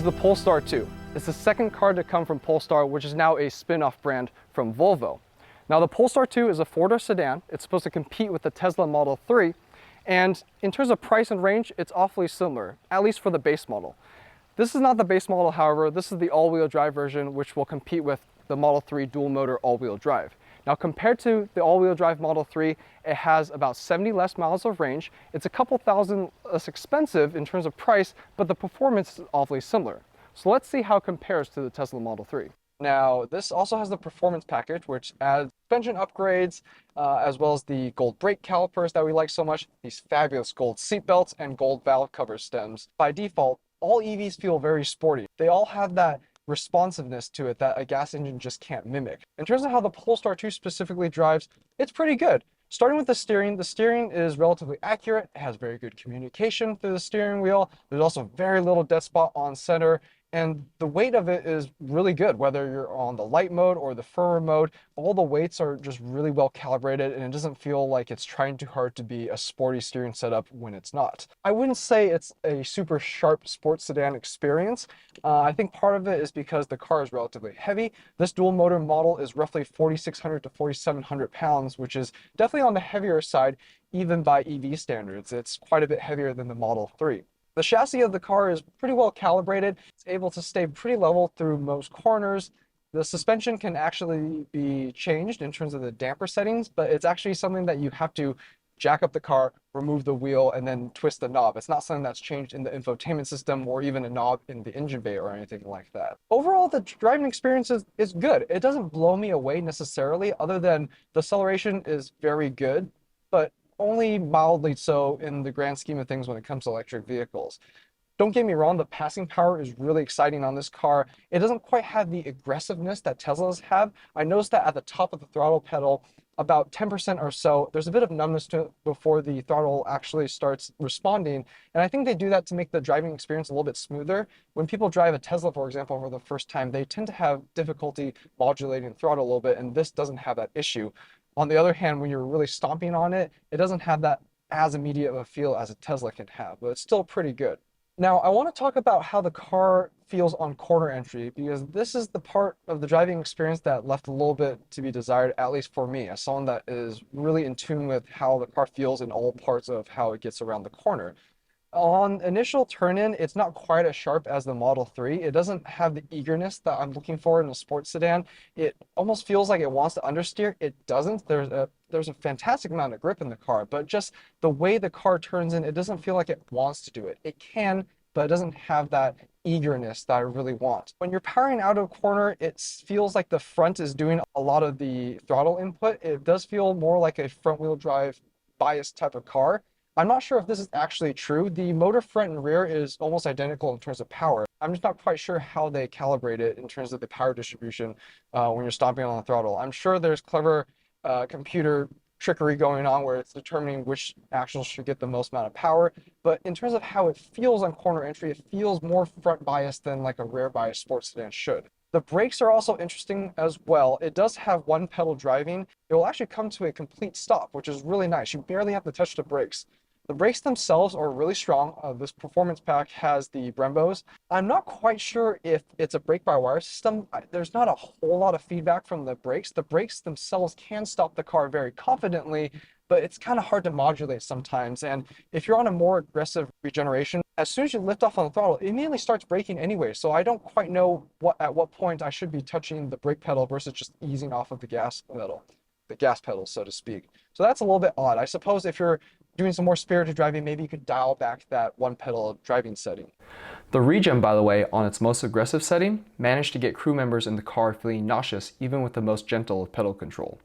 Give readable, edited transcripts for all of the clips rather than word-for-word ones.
the Polestar 2. It's the second car to come from Polestar, which is now a spin-off brand from Volvo. Now the Polestar 2 is a four-door sedan. It's supposed to compete with the Tesla Model 3. And in terms of price and range, it's awfully similar, at least for the base model. This is not the base model, however. This is the all-wheel drive version, which will compete with the Model 3 dual-motor all-wheel drive. Now, compared to the all-wheel drive Model 3, it has about 70 less miles of range. It's a couple thousand less expensive in terms of price, but the performance is awfully similar. So let's see how it compares to the Tesla Model 3. Now, this also has the performance package, which adds suspension upgrades, as well as the gold brake calipers that we like so much, these fabulous gold seat belts, and gold valve cover stems. By default, all EVs feel very sporty. They all have that responsiveness to it that a gas engine just can't mimic. In terms of how the Polestar 2 specifically drives, it's pretty good. Starting with the steering is relatively accurate. It has very good communication through the steering wheel. There's also very little dead spot on center. And the weight of it is really good, whether you're on the light mode or the firmer mode. All the weights are just really well calibrated, and it doesn't feel like it's trying too hard to be a sporty steering setup when it's not. I wouldn't say it's a super sharp sports sedan experience. I think part of it is because the car is relatively heavy. This dual motor model is roughly 4,600 to 4,700 pounds, which is definitely on the heavier side, even by EV standards. It's quite a bit heavier than the Model 3. The chassis of the car is pretty well calibrated. It's able to stay pretty level through most corners. The suspension can actually be changed in terms of the damper settings, but it's actually something that you have to jack up the car, remove the wheel, and then twist the knob. It's not something that's changed in the infotainment system or even a knob in the engine bay or anything like that. Overall, the driving experience is good. It doesn't blow me away necessarily, other than the acceleration is very good, but only mildly so in the grand scheme of things when it comes to electric vehicles. Don't get me wrong, the passing power is really exciting on this car. It doesn't quite have the aggressiveness that Teslas have. I noticed that at the top of the throttle pedal, about 10% or so, there's a bit of numbness to it before the throttle actually starts responding. And I think they do that to make the driving experience a little bit smoother. When people drive a Tesla, for example, for the first time, they tend to have difficulty modulating the throttle a little bit, and this doesn't have that issue. On the other hand, when you're really stomping on it, it doesn't have that as immediate of a feel as a Tesla can have, but it's still pretty good. Now, I want to talk about how the car feels on corner entry, because this is the part of the driving experience that left a little bit to be desired, at least for me, as someone that is really in tune with how the car feels in all parts of how it gets around the corner. On initial turn-in, it's not quite as sharp as the Model 3. It doesn't have the eagerness that I'm looking for in a sports sedan. It almost feels like it wants to understeer. It doesn't. There's a fantastic amount of grip in the car, but just the way the car turns in, it doesn't feel like it wants to do it. It can, but it doesn't have that eagerness that I really want. When you're powering out of a corner, it feels like the front is doing a lot of the throttle input. It does feel more like a front-wheel drive biased type of car. I'm not sure if this is actually true. The motor front and rear is almost identical in terms of power. I'm just not quite sure how they calibrate it in terms of the power distribution when you're stomping on the throttle. I'm sure there's clever computer trickery going on where it's determining which axles should get the most amount of power. But in terms of how it feels on corner entry, it feels more front biased than like a rear biased sports sedan should. The brakes are also interesting as well. It does have one pedal driving. It will actually come to a complete stop, which is really nice. You barely have to touch the brakes. The brakes themselves are really strong. This performance pack has the Brembos. I'm not quite sure if it's a brake-by-wire system. There's not a whole lot of feedback from the brakes. The brakes themselves can stop the car very confidently, but it's kind of hard to modulate sometimes. And if you're on a more aggressive regeneration, as soon as you lift off on the throttle, it immediately starts braking anyway. So I don't quite know at what point I should be touching the brake pedal versus just easing off of the gas pedal, so to speak. So that's a little bit odd. I suppose if you're doing some more spirited driving, maybe you could dial back that one pedal driving setting. The Regen, by the way, on its most aggressive setting, managed to get crew members in the car feeling nauseous even with the most gentle of pedal control.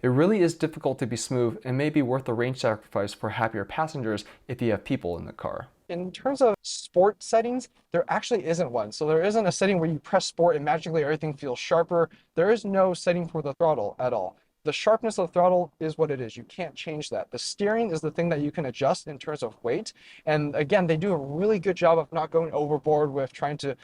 It really is difficult to be smooth and may be worth the range sacrifice for happier passengers if you have people in the car. In terms of sport settings, there actually isn't one. So there isn't a setting where you press sport and magically everything feels sharper. There is no setting for the throttle at all. The sharpness of the throttle is what it is. You can't change that. The steering is the thing that you can adjust in terms of weight. And again, they do a really good job of not going overboard with trying to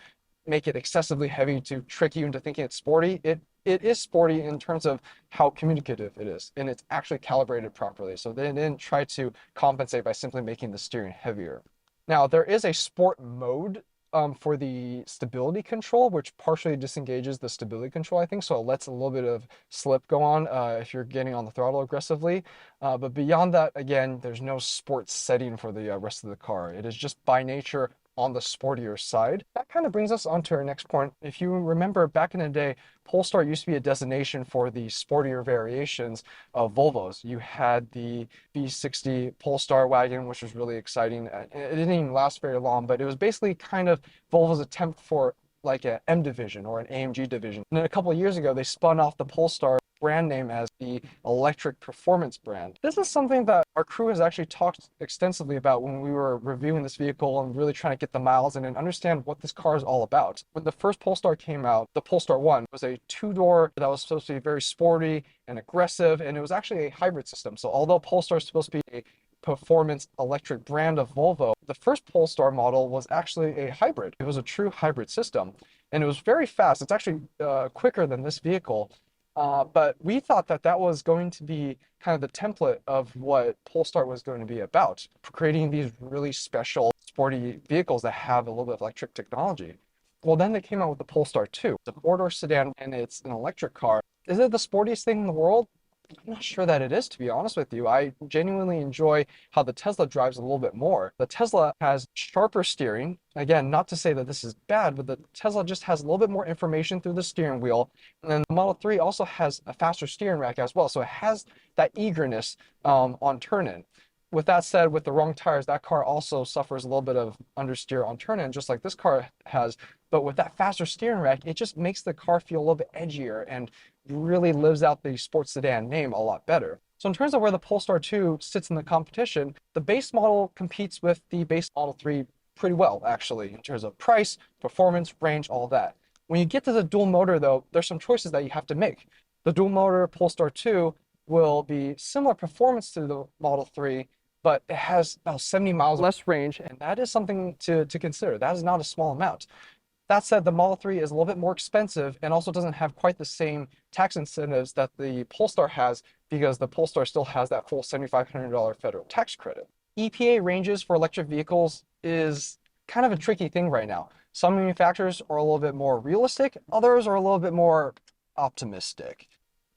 make it excessively heavy to trick you into thinking it's sporty. It is sporty in terms of how communicative it is, and it's actually calibrated properly. So they didn't try to compensate by simply making the steering heavier. Now, there is a sport mode for the stability control, which partially disengages the stability control, I think. So it lets a little bit of slip go on if you're getting on the throttle aggressively. But beyond that, again, there's no sports setting for the rest of the car. It is just by nature on the sportier side. That kind of brings us on to our next point. If you remember back in the day, Polestar used to be a destination for the sportier variations of Volvos. You had the V60 Polestar wagon, which was really exciting. It didn't even last very long, but it was basically kind of Volvo's attempt for like an M division or an AMG division. And then a couple of years ago, they spun off the Polestar brand name as the electric performance brand. This is something that our crew has actually talked extensively about when we were reviewing this vehicle and really trying to get the miles in and understand what this car is all about. When the first Polestar came out, the Polestar 1 was a two-door that was supposed to be very sporty and aggressive, and it was actually a hybrid system. So although Polestar is supposed to be a performance electric brand of Volvo, the first Polestar model was actually a hybrid. It was a true hybrid system, and it was very fast. It's actually quicker than this vehicle. But we thought that that was going to be kind of the template of what Polestar was going to be about, creating these really special sporty vehicles that have a little bit of electric technology. Well, then they came out with the Polestar 2. It's a four-door sedan and it's an electric car. Is it the sportiest thing in the world? I'm not sure that it is, to be honest with you. I genuinely enjoy how the Tesla drives a little bit more. The Tesla has sharper steering. Again, not to say that this is bad, but the Tesla just has a little bit more information through the steering wheel. And then the Model 3 also has a faster steering rack as well. So it has that eagerness on turn-in. With that said, with the wrong tires, that car also suffers a little bit of understeer on turn-in, just like this car has. But with that faster steering rack, it just makes the car feel a little bit edgier and really lives out the sports sedan name a lot better. So in terms of where the Polestar 2 sits in the competition, the base model competes with the base Model 3 pretty well, actually, in terms of price, performance, range, all that. When you get to the dual motor, though, there's some choices that you have to make. The dual motor Polestar 2 will be similar performance to the Model 3, but it has about 70 miles less range, and that is something to consider. That is not a small amount. That said, the Model 3 is a little bit more expensive and also doesn't have quite the same tax incentives that the Polestar has, because the Polestar still has that full $7,500 federal tax credit. EPA ranges for electric vehicles is kind of a tricky thing right now. Some manufacturers are a little bit more realistic, others are a little bit more optimistic.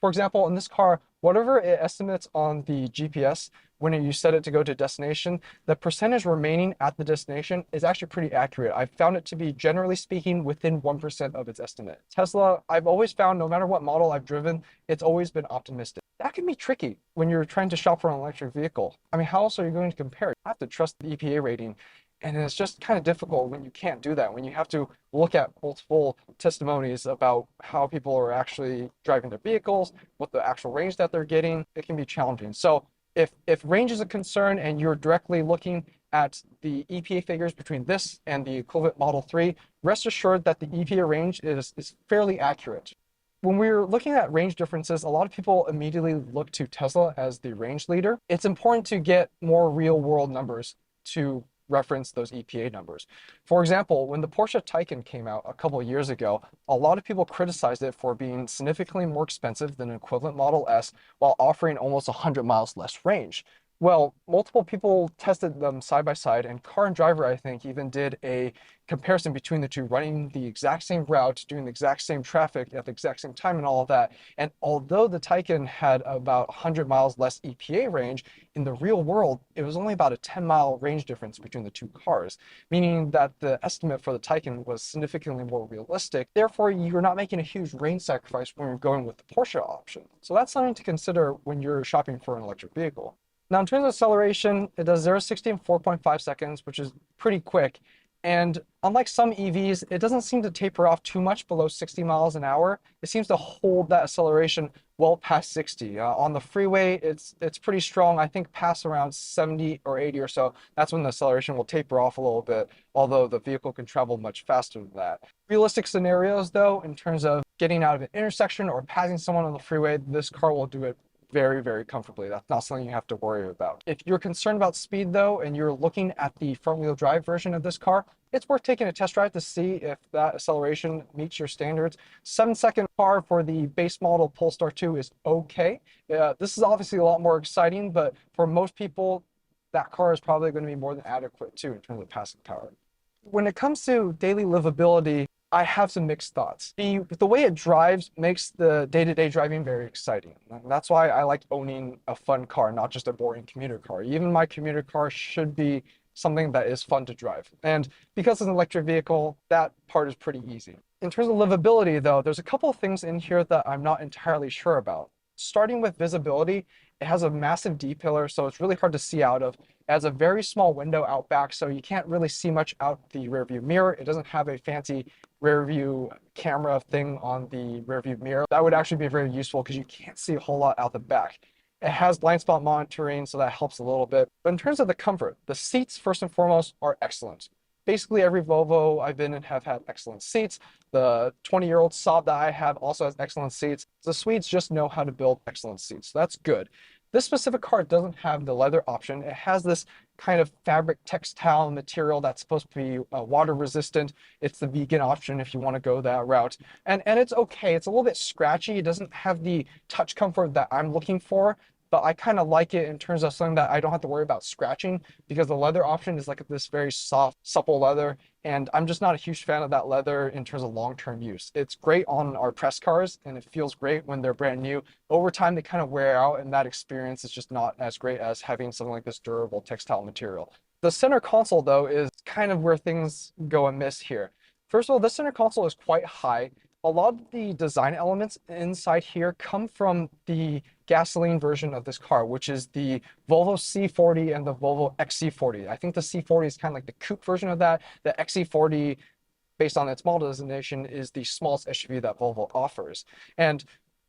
For example, in this car, whatever it estimates on the GPS, when you set it to go to destination, the percentage remaining at the destination is actually pretty accurate. I've found it to be, generally speaking, within 1% of its estimate. Tesla, I've always found, no matter what model I've driven, it's always been optimistic. That can be tricky when you're trying to shop for an electric vehicle. I mean, how else are you going to compare? You have to trust the EPA rating. And it's just kind of difficult when you can't do that, when you have to look at multiple testimonies about how people are actually driving their vehicles, what the actual range that they're getting. It can be challenging. So if range is a concern and you're directly looking at the EPA figures between this and the equivalent Model 3, rest assured that the EPA range is fairly accurate. When we're looking at range differences, a lot of people immediately look to Tesla as the range leader. It's important to get more real world numbers to reference those EPA numbers. For example, when the Porsche Taycan came out a couple of years ago, a lot of people criticized it for being significantly more expensive than an equivalent Model S while offering almost 100 miles less range. Well, multiple people tested them side by side, and Car and Driver, I think, even did a comparison between the two, running the exact same route, doing the exact same traffic at the exact same time and all of that. And although the Taycan had about 100 miles less EPA range, in the real world, it was only about a 10-mile range difference between the two cars, meaning that the estimate for the Taycan was significantly more realistic. Therefore, you're not making a huge range sacrifice when you're going with the Porsche option. So that's something to consider when you're shopping for an electric vehicle. Now, in terms of acceleration, it does 0 to 60 in 4.5 seconds, which is pretty quick. And unlike some EVs, it doesn't seem to taper off too much below 60 miles an hour. It seems to hold that acceleration well past 60. On the freeway, it's pretty strong. I think past around 70 or 80 or so, that's when the acceleration will taper off a little bit, although the vehicle can travel much faster than that. Realistic scenarios, though, in terms of getting out of an intersection or passing someone on the freeway, this car will do it very, very comfortably. That's not something you have to worry about. If you're concerned about speed, though, and you're looking at the front-wheel drive version of this car, it's worth taking a test drive to see if that acceleration meets your standards. 7-second car for the base model Polestar 2 is okay. This is obviously a lot more exciting, but for most people, that car is probably going to be more than adequate too in terms of passing power. When it comes to daily livability, I have some mixed thoughts. The way it drives makes the day-to-day driving very exciting. And that's why I like owning a fun car, not just a boring commuter car. Even my commuter car should be something that is fun to drive. And because it's an electric vehicle, that part is pretty easy. In terms of livability, though, there's a couple of things in here that I'm not entirely sure about. Starting with visibility, it has a massive D-pillar, so it's really hard to see out of. It has a very small window out back, so you can't really see much out the rear view mirror. It doesn't have a fancy rear view camera thing on the rear view mirror. That would actually be very useful because you can't see a whole lot out the back. It has blind spot monitoring, so that helps a little bit. But in terms of the comfort, the seats, first and foremost, are excellent. Basically, every Volvo I've been in have had excellent seats. The 20-year-old Saab that I have also has excellent seats. The Swedes just know how to build excellent seats, so that's good. This specific car doesn't have the leather option. It has this kind of fabric textile material that's supposed to be water resistant. It's the vegan option if you want to go that route. And it's okay. It's a little bit scratchy. It doesn't have the touch comfort that I'm looking for, but I kind of like it in terms of something that I don't have to worry about scratching, because the leather option is like this very soft, supple leather, and I'm just not a huge fan of that leather in terms of long-term use. It's great on our press cars, and it feels great when they're brand new. Over time, they kind of wear out, and that experience is just not as great as having something like this durable textile material. The center console, though, is kind of where things go amiss here. First of all, the center console is quite high. A lot of the design elements inside here come from the gasoline version of this car, which is the Volvo C40 and the Volvo XC40. I think the C40 is kind of like the coupe version of that. The XC40, based on its model designation, is the smallest SUV that Volvo offers. And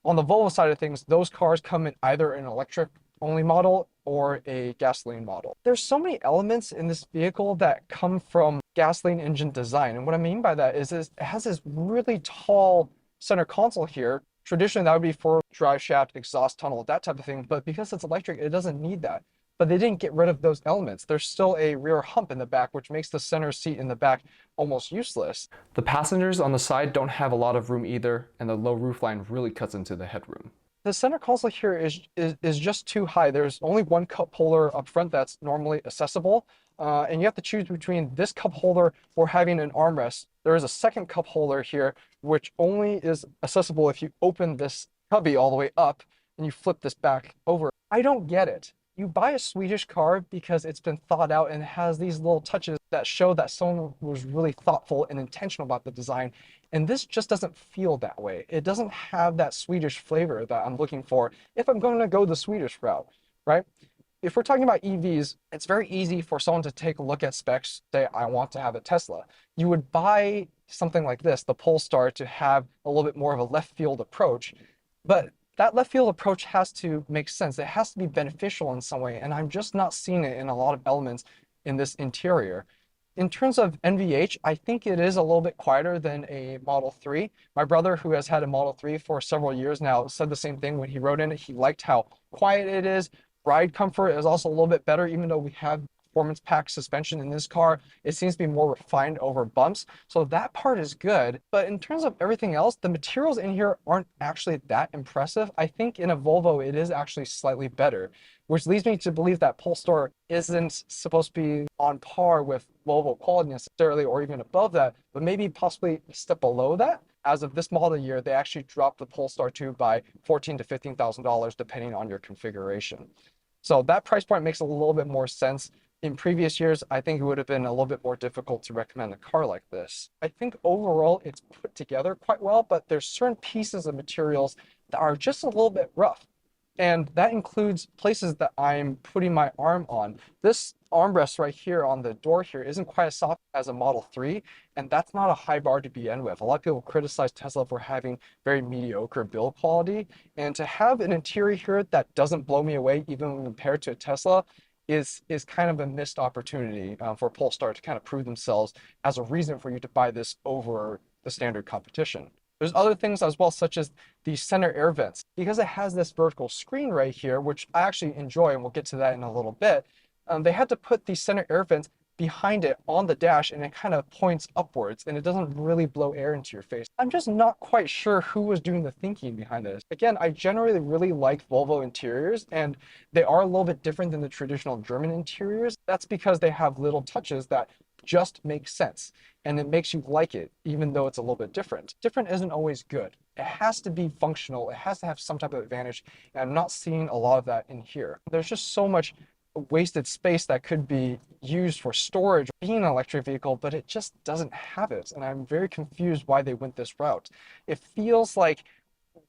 on the Volvo side of things, those cars come in either an electric only model or a gasoline model. There's so many elements in this vehicle that come from gasoline engine design. And what I mean by that is it has this really tall center console here. Traditionally, that would be for drive shaft, exhaust tunnel, that type of thing. But because it's electric, it doesn't need that. But they didn't get rid of those elements. There's still a rear hump in the back, which makes the center seat in the back almost useless. The passengers on the side don't have a lot of room either, and the low roofline really cuts into the headroom. The center console here is just too high. There's only one cup holder up front that's normally accessible, and you have to choose between this cup holder or having an armrest. There is a second cup holder here, which only is accessible if you open this cubby all the way up and you flip this back over. I don't get it. You buy a Swedish car because it's been thought out and has these little touches that show that someone was really thoughtful and intentional about the design. And this just doesn't feel that way. It doesn't have that Swedish flavor that I'm looking for if I'm going to go the Swedish route, right? If we're talking about EVs, it's very easy for someone to take a look at specs, say, I want to have a Tesla. You would buy something like this, the Polestar, to have a little bit more of a left field approach. But that left field approach has to make sense. It has to be beneficial in some way, and I'm just not seeing it in a lot of elements in this interior. In terms of NVH, I think it is a little bit quieter than a Model 3. My brother, who has had a Model 3 for several years now, said the same thing when he rode in it. He liked how quiet it is. Ride comfort is also a little bit better, even though we have performance pack suspension in this car. It seems to be more refined over bumps, so that part is good. But in terms of everything else, the materials in here aren't actually that impressive. I think in a Volvo it is actually slightly better, which leads me to believe that Polestar isn't supposed to be on par with Volvo quality necessarily, or even above that, but maybe possibly a step below that. As of this model year, they actually dropped the Polestar 2 by $14,000 to $15,000 depending on your configuration. So that price point makes a little bit more sense. In previous years, I think it would have been a little bit more difficult to recommend a car like this. I think overall it's put together quite well, but there's certain pieces of materials that are just a little bit rough. And that includes places that I'm putting my arm on. This armrest right here on the door here isn't quite as soft as a Model 3, and that's not a high bar to begin with. A lot of people criticize Tesla for having very mediocre build quality, and to have an interior here that doesn't blow me away even when compared to a Tesla is kind of a missed opportunity for Polestar to kind of prove themselves as a reason for you to buy this over the standard competition. There's other things as well, such as the center air vents. Because it has this vertical screen right here, which I actually enjoy, and we'll get to that in a little bit, they had to put the center air vents behind it on the dash, and it kind of points upwards, and it doesn't really blow air into your face. I'm just not quite sure who was doing the thinking behind this. Again, I generally really like Volvo interiors, and they are a little bit different than the traditional German interiors. That's because they have little touches that just makes sense and it makes you like it, even though it's a little bit different. Different isn't always good. It has to be functional. It has to have some type of advantage. And I'm not seeing a lot of that in here. There's just so much wasted space that could be used for storage being an electric vehicle, but it just doesn't have it. And I'm very confused why they went this route. It feels like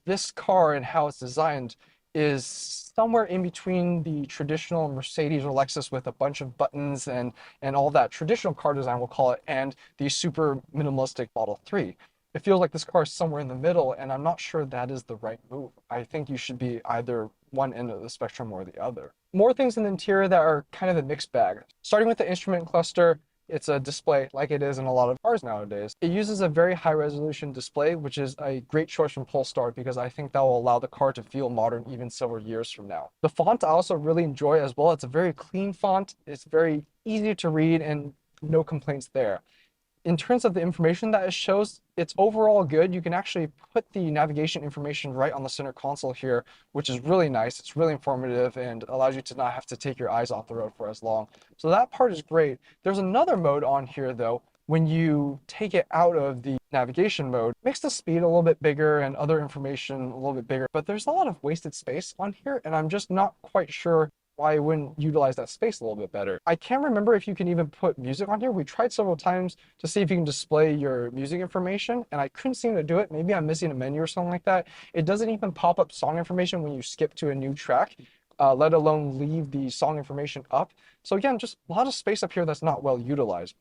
this car and how it's designed is somewhere in between the traditional Mercedes or Lexus with a bunch of buttons and all that traditional car design, we'll call it, and the super minimalistic Model 3. It feels like this car is somewhere in the middle, and I'm not sure that is the right move. I think you should be either one end of the spectrum or the other. More things in the interior that are kind of a mixed bag. Starting with the instrument cluster, it's a display like it is in a lot of cars nowadays. It uses a very high resolution display, which is a great choice from Polestar because I think that will allow the car to feel modern even several years from now. The font I also really enjoy as well. It's a very clean font. It's very easy to read and no complaints there. In terms of the information that it shows, it's overall good. You can actually put the navigation information right on the center console here, which is really nice. It's really informative and allows you to not have to take your eyes off the road for as long. So that part is great. There's another mode on here though. When you take it out of the navigation mode, it makes the speed a little bit bigger and other information a little bit bigger, but there's a lot of wasted space on here and I'm just not quite sure why I wouldn't utilize that space a little bit better. I can't remember if you can even put music on here. We tried several times to see if you can display your music information and I couldn't seem to do it. Maybe I'm missing a menu or something like that. It doesn't even pop up song information when you skip to a new track, let alone leave the song information up. So again, just a lot of space up here that's not well utilized.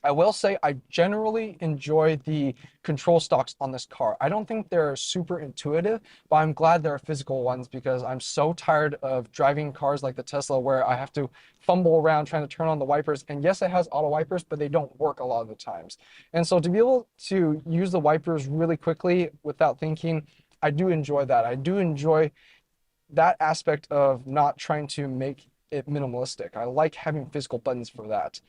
I will say I generally enjoy the control stalks on this car. I don't think they're super intuitive, but I'm glad there are physical ones because I'm so tired of driving cars like the Tesla where I have to fumble around trying to turn on the wipers. And yes, it has auto wipers, but they don't work a lot of the times. And so to be able to use the wipers really quickly without thinking, I do enjoy that. I do enjoy that aspect of not trying to make it minimalistic. I like having physical buttons for that.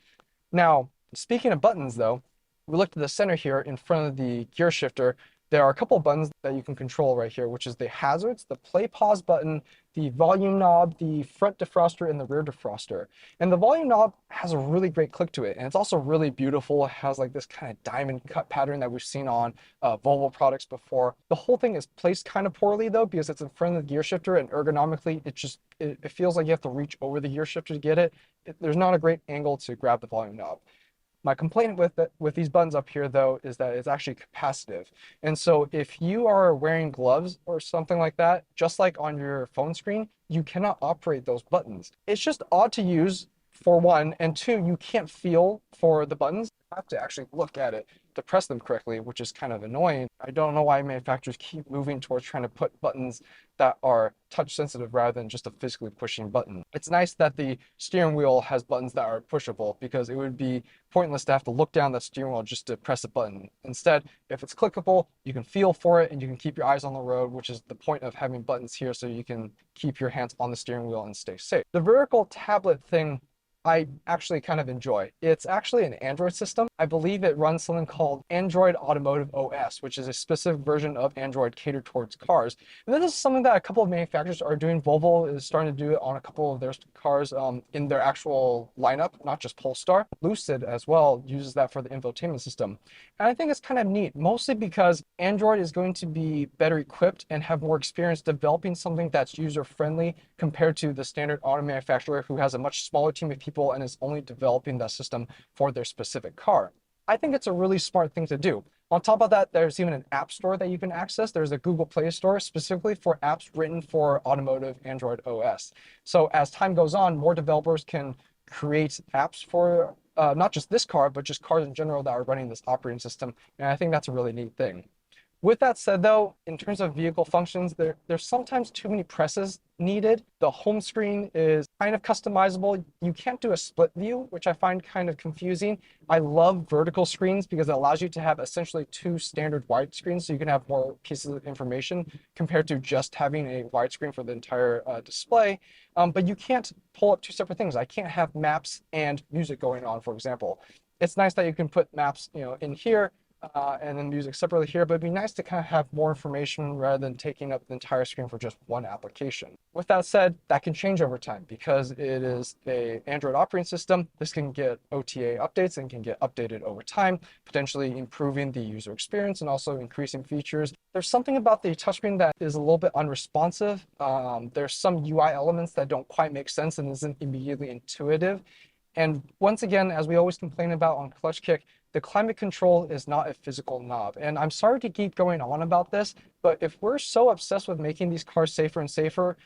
Now, speaking of buttons though, we looked at the center here in front of the gear shifter. There are a couple of buttons that you can control right here, which is the hazards, the play pause button, the volume knob, the front defroster, and the rear defroster. And the volume knob has a really great click to it. And it's also really beautiful. It has like this kind of diamond cut pattern that we've seen on Volvo products before. The whole thing is placed kind of poorly though, because it's in front of the gear shifter and ergonomically, it feels like you have to reach over the gear shifter to get it. There's not a great angle to grab the volume knob. My complaint with these buttons up here though is that it's actually capacitive. And so if you are wearing gloves or something like that, just like on your phone screen, you cannot operate those buttons. It's just odd to use for one, and two, you can't feel for the buttons. You have to actually look at it to press them correctly, which is kind of annoying. I don't know why manufacturers keep moving towards trying to put buttons that are touch sensitive rather than just a physically pushing button. It's nice that the steering wheel has buttons that are pushable because it would be pointless to have to look down the steering wheel just to press a button. Instead, if it's clickable, you can feel for it and you can keep your eyes on the road, which is the point of having buttons here so you can keep your hands on the steering wheel and stay safe. The vertical tablet thing I actually kind of enjoy. It's actually an Android system. I believe it runs something called Android Automotive OS, which is a specific version of Android catered towards cars. And this is something that a couple of manufacturers are doing. Volvo is starting to do it on a couple of their cars in their actual lineup, not just Polestar. Lucid as well uses that for the infotainment system. And I think it's kind of neat, mostly because Android is going to be better equipped and have more experience developing something that's user-friendly compared to the standard auto manufacturer who has a much smaller team of people and is only developing that system for their specific car. I think it's a really smart thing to do. On top of that, there's even an app store that you can access. There's a Google Play Store specifically for apps written for automotive Android OS. So as time goes on, more developers can create apps for not just this car, but just cars in general that are running this operating system. And I think that's a really neat thing. With that said though, in terms of vehicle functions, there's sometimes too many presses needed. The home screen is kind of customizable. You can't do a split view, which I find kind of confusing. I love vertical screens because it allows you to have essentially two standard wide screens so you can have more pieces of information compared to just having a widescreen for the entire display. But you can't pull up two separate things. I can't have maps and music going on, for example. It's nice that you can put maps, in here, and then music separately here, but it'd be nice to kind of have more information rather than taking up the entire screen for just one application. With that said, that can change over time because it is an Android operating system. This can get OTA updates and can get updated over time, potentially improving the user experience and also increasing features. There's something about the touchscreen that is a little bit unresponsive. There's some UI elements that don't quite make sense and isn't immediately intuitive. And once again, as we always complain about on Clutch Kick, the climate control is not a physical knob. And I'm sorry to keep going on about this, but if we're so obsessed with making these cars safer and safer,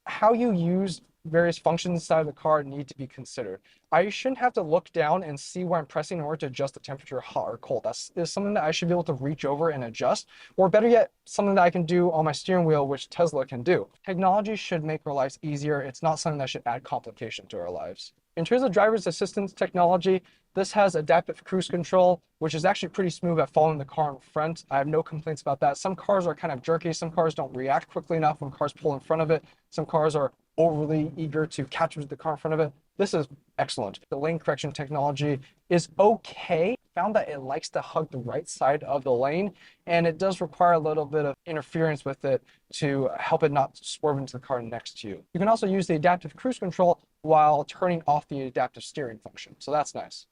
how you use various functions inside of the car need to be considered. I shouldn't have to look down and see where I'm pressing in order to adjust the temperature hot or cold. That's something that I should be able to reach over and adjust, or better yet, something that I can do on my steering wheel, which Tesla can do. Technology should make our lives easier. It's not something that should add complication to our lives. In terms of driver's assistance technology, this has adaptive cruise control, which is actually pretty smooth at following the car in front. I have no complaints about that. Some cars are kind of jerky. Some cars don't react quickly enough when cars pull in front of it. Some cars are overly eager to catch the car in front of it. This is excellent. The lane correction technology is okay. Found that it likes to hug the right side of the lane, and it does require a little bit of interference with it to help it not swerve into the car next to you. You can also use the adaptive cruise control while turning off the adaptive steering function, so that's nice.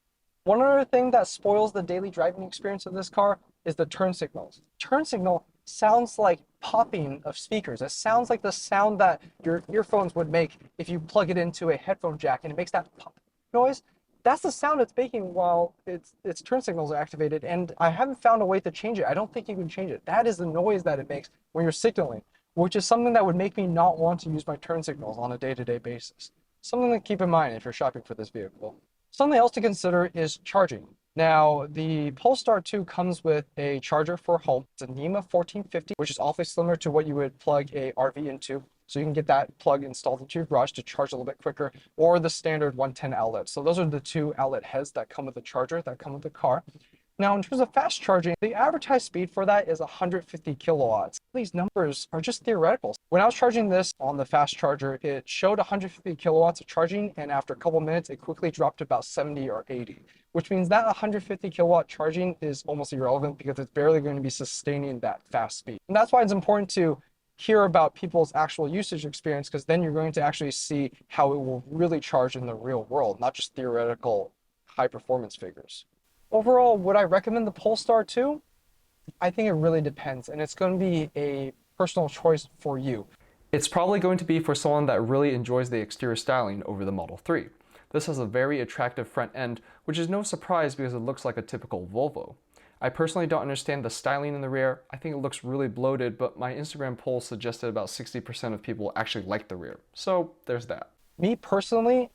One other thing that spoils the daily driving experience of this car is the turn signals. Turn signal sounds like popping of speakers. It sounds like the sound that your earphones would make if you plug it into a headphone jack, and it makes that pop noise. That's the sound it's making while its turn signals are activated, and I haven't found a way to change it. I don't think you can change it. That is the noise that it makes when you're signaling, which is something that would make me not want to use my turn signals on a day-to-day basis. Something to keep in mind if you're shopping for this vehicle. Something else to consider is charging. Now, the Polestar 2 comes with a charger for home. It's a NEMA 1450, which is awfully similar to what you would plug a RV into. So you can get that plug installed into your garage to charge a little bit quicker, or the standard 110 outlet. So those are the two outlet heads that come with the charger, that come with the car. Now, in terms of fast charging, the advertised speed for that is 150 kilowatts. These numbers are just theoretical. When I was charging this on the fast charger, it showed 150 kilowatts of charging, and after a couple minutes, it quickly dropped to about 70 or 80, which means that 150 kilowatt charging is almost irrelevant because it's barely going to be sustaining that fast speed. And that's why it's important to hear about people's actual usage experience, because then you're going to actually see how it will really charge in the real world, not just theoretical high performance figures. Overall, would I recommend the Polestar 2? I think it really depends, and it's going to be a personal choice for you. It's probably going to be for someone that really enjoys the exterior styling over the Model 3. This has a very attractive front end, which is no surprise because it looks like a typical Volvo. I personally don't understand the styling in the rear. I think it looks really bloated, but my Instagram poll suggested about 60% of people actually like the rear. So there's that. Me personally,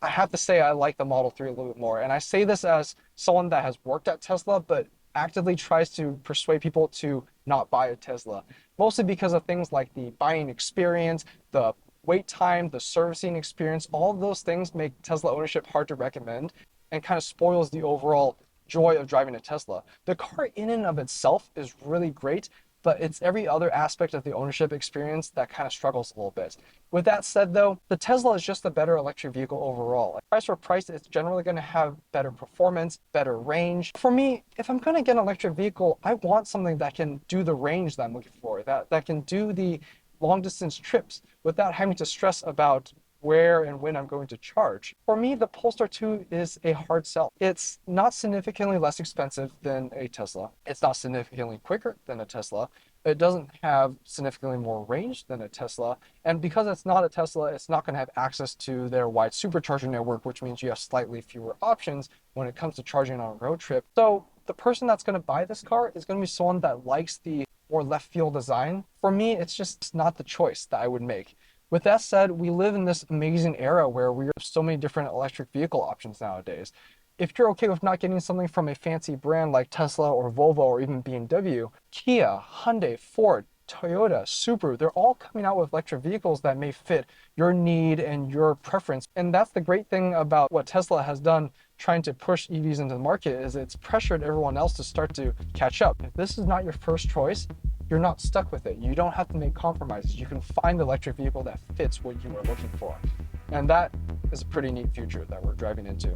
I have to say I like the Model 3 a little bit more. And I say this as someone that has worked at Tesla, but actively tries to persuade people to not buy a Tesla. Mostly because of things like the buying experience, the wait time, the servicing experience. All of those things make Tesla ownership hard to recommend and kind of spoils the overall joy of driving a Tesla. The car in and of itself is really great, but it's every other aspect of the ownership experience that kind of struggles a little bit. With that said though, the Tesla is just a better electric vehicle overall. Price for price, it's generally going to have better performance, better range. For me, if I'm going to get an electric vehicle, I want something that can do the range that I'm looking for, that can do the long distance trips without having to stress about where and when I'm going to charge. For me, the Polestar 2 is a hard sell. It's not significantly less expensive than a Tesla. It's not significantly quicker than a Tesla. It doesn't have significantly more range than a Tesla. And because it's not a Tesla, it's not going to have access to their wide supercharger network, which means you have slightly fewer options when it comes to charging on a road trip. So the person that's going to buy this car is going to be someone that likes the more left field design. For me, it's just not the choice that I would make. With that said, we live in this amazing era where we have so many different electric vehicle options nowadays. If you're okay with not getting something from a fancy brand like Tesla or Volvo or even BMW, Kia, Hyundai, Ford, Toyota, Subaru, they're all coming out with electric vehicles that may fit your need and your preference. And that's the great thing about what Tesla has done trying to push EVs into the market, is it's pressured everyone else to start to catch up. If this is not your first choice, you're not stuck with it. You don't have to make compromises. You can find the electric vehicle that fits what you are looking for. And that is a pretty neat future that we're driving into.